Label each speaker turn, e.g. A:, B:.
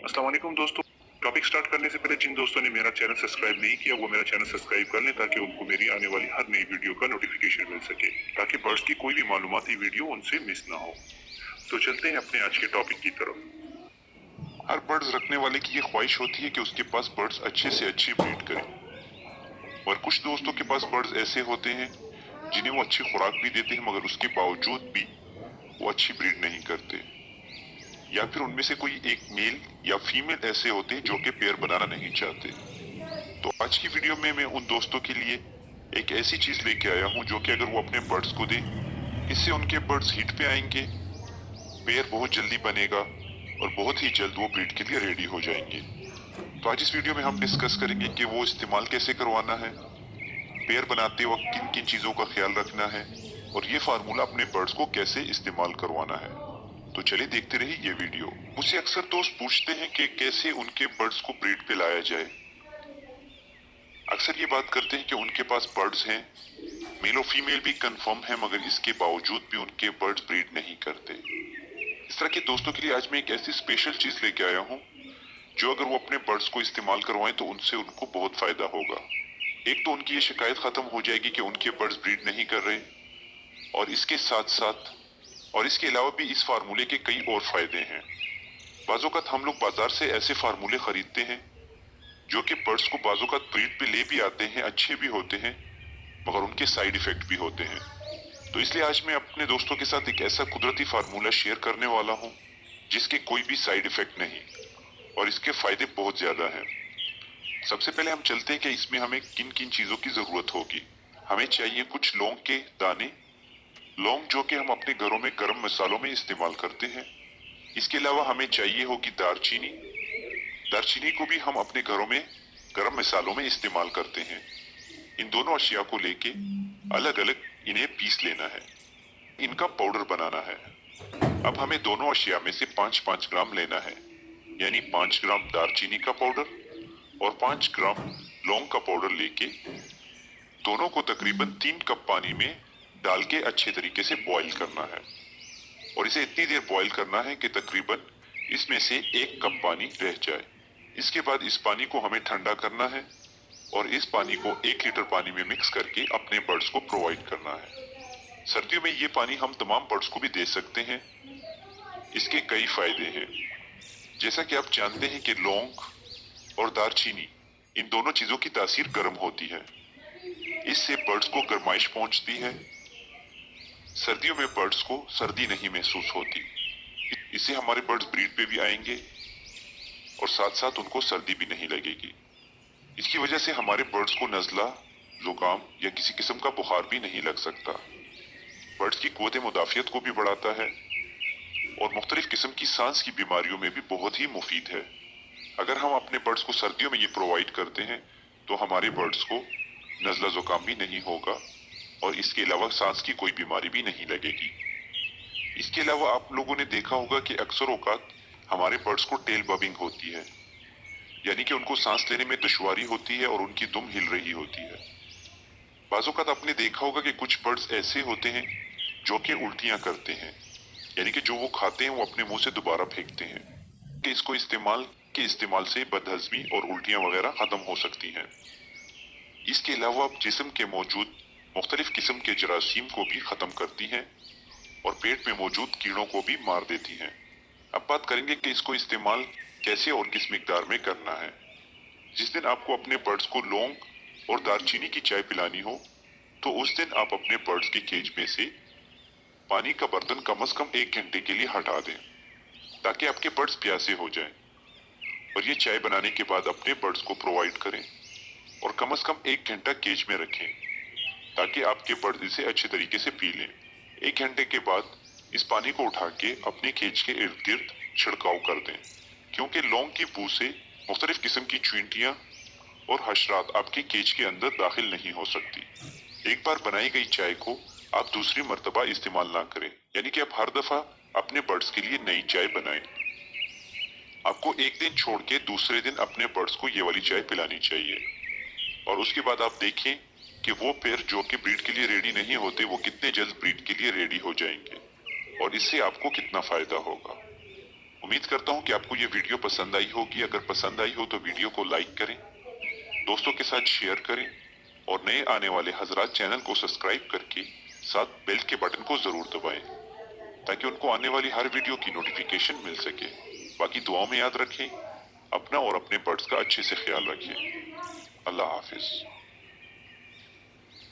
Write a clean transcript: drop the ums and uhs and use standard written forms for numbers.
A: अस्सलाम वालेकुम दोस्तों। टॉपिक स्टार्ट करने से पहले जिन दोस्तों ने मेरा चैनल सब्सक्राइब नहीं किया वो मेरा चैनल सब्सक्राइब कर लें ताकि उनको मेरी आने वाली हर नई वीडियो का नोटिफिकेशन मिल सके, ताकि बर्ड्स की कोई भी मालूमाती वीडियो उनसे मिस ना हो। तो चलते हैं अपने आज के टॉपिक की तरफ। हर बर्ड्स रखने वाले की ये ख्वाहिश होती है कि उसके पास बर्ड्स अच्छे से अच्छी ब्रीड करें, और कुछ दोस्तों के पास बर्ड्स ऐसे होते हैं जिन्हें वो अच्छी खुराक भी देते हैं मगर उसके बावजूद भी वो अच्छी ब्रीड नहीं करते, या फिर उनमें से कोई एक मेल या फीमेल ऐसे होते हैं जो कि पेयर बनाना नहीं चाहते। तो आज की वीडियो में मैं उन दोस्तों के लिए एक ऐसी चीज लेके आया हूं जो कि अगर वो अपने बर्ड्स को दे, इससे उनके बर्ड्स हिट पे आएंगे, पेयर बहुत जल्दी बनेगा और बहुत ही जल्द वो ब्रीड के लिए रेडी हो जाएंगे। तो आज इस वीडियो में हम डिस्कस करेंगे कि वो इस्तेमाल कैसे करवाना है, पेयर बनाते वक्त किन किन चीजों का ख्याल रखना है, और ये फार्मूला अपने बर्ड्स को कैसे इस्तेमाल करवाना है। तो चलिए देखते रहिए ये वीडियो। मुझसे अक्सर दोस्त पूछते हैं कि कैसे उनके बर्ड्स को ब्रीड पे लाया जाए। अक्सर ये बात करते हैं कि उनके पास बर्ड्स हैं, मेल और फीमेल भी कंफर्म है, मगर इसके बावजूद भी उनके बर्ड्स ब्रीड नहीं करते। इस तरह के दोस्तों के लिए आज मैं एक ऐसी स्पेशल चीज लेके आया हूँ जो अगर वो अपने बर्ड्स को इस्तेमाल करवाएं तो उनसे उनको बहुत फायदा होगा। एक तो उनकी ये शिकायत खत्म हो जाएगी कि उनके बर्ड्स ब्रीड नहीं कर रहे, और इसके साथ साथ और इसके अलावा भी इस फार्मूले के कई और फायदे हैं। बाज़ोकत हम लोग बाजार से ऐसे फार्मूले खरीदते हैं जो कि बर्ड्स को बाज़ोकत ब्रीड पे ले भी आते हैं, अच्छे भी होते हैं, मगर उनके साइड इफेक्ट भी होते हैं। तो इसलिए आज मैं अपने दोस्तों के साथ एक ऐसा कुदरती फार्मूला शेयर करने वाला हूँ जिसके कोई भी साइड इफेक्ट नहीं, और इसके फायदे बहुत ज्यादा हैं। सबसे पहले हम चलते हैं कि इसमें हमें किन किन चीजों की जरूरत होगी। हमें चाहिए कुछ लौंग के दाने, लौंग जो कि हम अपने घरों में गर्म मसालों में इस्तेमाल करते हैं। इसके अलावा हमें चाहिए होगी दारचीनी, दारचीनी को भी हम अपने घरों में गर्म मसालों में इस्तेमाल करते हैं। इन दोनों अशिया को लेके अलग अलग इन्हें पीस लेना है, इनका पाउडर बनाना है। अब हमें दोनों अशिया में से 5-5 ग्राम लेना है, यानी 5 ग्राम दारचीनी का पाउडर और 5 ग्राम लौंग का पाउडर लेके दोनों को तकरीबन 3 कप पानी में डाल के अच्छे तरीके से बॉईल करना है, और इसे इतनी देर बॉईल करना है कि तकरीबन इसमें से 1 कप पानी रह जाए। इसके बाद इस पानी को हमें ठंडा करना है और इस पानी को 1 लीटर पानी में मिक्स करके अपने बर्ड्स को प्रोवाइड करना है। सर्दियों में ये पानी हम तमाम बर्ड्स को भी दे सकते हैं। इसके कई फायदे हैं। जैसा कि आप जानते हैं कि लौंग और दारचीनी, इन दोनों चीजों की तासीर गर्म होती है, इससे बर्ड्स को गर्माइश पहुंचती है। सर्दियों में बर्ड्स को सर्दी नहीं महसूस होती, इससे हमारे बर्ड्स ब्रीड पे भी आएंगे और साथ साथ उनको सर्दी भी नहीं लगेगी। इसकी वजह से हमारे बर्ड्स को नजला, जुकाम या किसी किस्म का बुखार भी नहीं लग सकता। बर्ड्स की क़ुव्वत मुदाफ़ियत को भी बढ़ाता है और मुख्तलिफ किस्म की सांस की बीमारियों में भी बहुत ही मुफीद है। अगर हम अपने बर्ड्स को सर्दियों में ये प्रोवाइड करते हैं तो हमारे बर्ड्स को नजला जुकाम भी नहीं होगा और इसके अलावा सांस की कोई बीमारी भी नहीं लगेगी। इसके अलावा आप लोगों ने देखा होगा कि अक्सर औकात हमारे बर्ड्स को टेल बबिंग होती है, यानी कि उनको सांस लेने में दुश्वारी होती है और उनकी दुम हिल रही होती है। बाज़ औक़ात आपने देखा होगा कि कुछ बर्ड्स ऐसे होते हैं जो कि उल्टियां करते हैं, यानी कि जो वो खाते हैं वो अपने मुंह से दोबारा फेंकते हैं, कि इसको इस्तेमाल से बदहजमी और उल्टियां वगैरह खत्म हो सकती हैं। इसके अलावा जिस्म के मौजूद मुख्तलिफ किस्म के जरासीम को भी खत्म करती हैं और पेट में मौजूद कीड़ों को भी मार देती हैं। अब बात करेंगे कि इसको इस्तेमाल कैसे और किस मिकदार में करना है। जिस दिन आपको अपने बर्ड्स को लौंग और दारचीनी की चाय पिलानी हो तो उस दिन आप अपने बर्ड्स के केज में से पानी का बर्तन कम से कम 1 घंटे के लिए हटा दें, ताकि आपके बर्ड्स प्यासे हो जाएं, और ये चाय बनाने के बाद अपने बर्ड्स को प्रोवाइड करें और कम से कम 1 घंटा केज में रखें ताकि आपके बर्ड्स इसे अच्छे तरीके से पी लें। 1 घंटे के बाद इस पानी को उठा के अपने केज के इर्द गिर्द छिड़काव कर दें, क्योंकि लौंग की बू से मुख्तलिफ किस्म की चींटियां और हशरात आपके केज के अंदर दाखिल नहीं हो सकती। एक बार बनाई गई चाय को आप दूसरी मर्तबा इस्तेमाल ना करें, यानी कि आप हर दफा अपने बर्ड्स के लिए नई चाय बनाएं। आपको एक दिन छोड़ के दूसरे दिन अपने बर्ड्स को ये वाली चाय पिलानी चाहिए, और उसके बाद आप देखें कि वो पेयर जो कि ब्रीड के लिए रेडी नहीं होते वो कितने जल्द ब्रीड के लिए रेडी हो जाएंगे और इससे आपको कितना फायदा होगा। उम्मीद करता हूँ कि आपको ये वीडियो पसंद आई होगी। अगर पसंद आई हो तो वीडियो को लाइक करें, दोस्तों के साथ शेयर करें और नए आने वाले हजरात चैनल को सब्सक्राइब करके साथ बेल के बटन को जरूर दबाएं ताकि उनको आने वाली हर वीडियो की नोटिफिकेशन मिल सके। बाकी दुआओं में याद रखें, अपना और अपने बर्ड्स का अच्छे से ख्याल रखें। अल्लाह हाफिज।